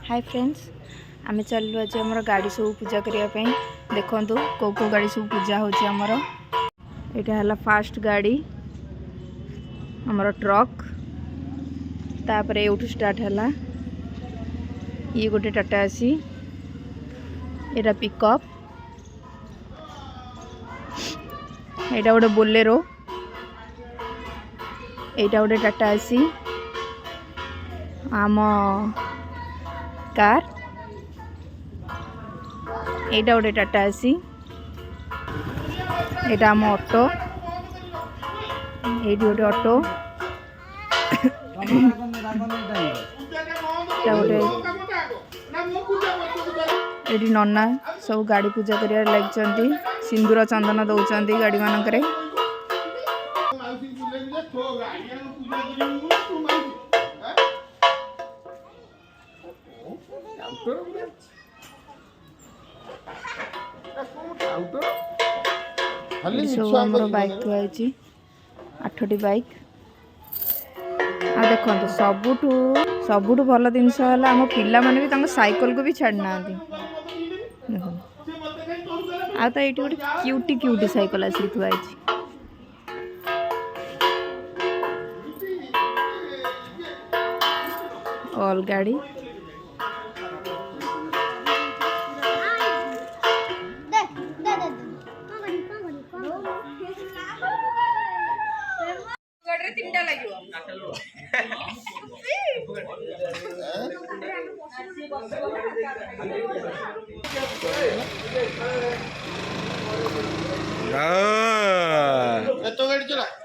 hi friends आम चलू आज आम गाड़ी सब पूजा करने देखु कौ कौ गाड़ी सब पूजा होमर यहाँ है फास्ट गाड़ी आमर ट्रक तापर ये स्टार्ट है ये गोटे टाटा एसी यहाँ पिकअप यहाँ गोटे बोलेरो यहाँ गोटे टाटा एसी आम कार यहाँ गोटे टाटा एसी यहाँ आम ऑटो ये गोटे ऑटो गोटे ये नना सब गाड़ी पूजा कर लगी सिंदूर चंदन दौरान गाड़ी मानक सब आमर बाइक थुआई 8टी बाइक आ देखो सबुठ भल जिनस आम पिला माने भी साइकिल को भी छाड़ना देखो आ तो ये गोटे क्यूटी क्यूटी साइकिल आसिक थुआई ऑल गाड़ी तो गाड़ी चला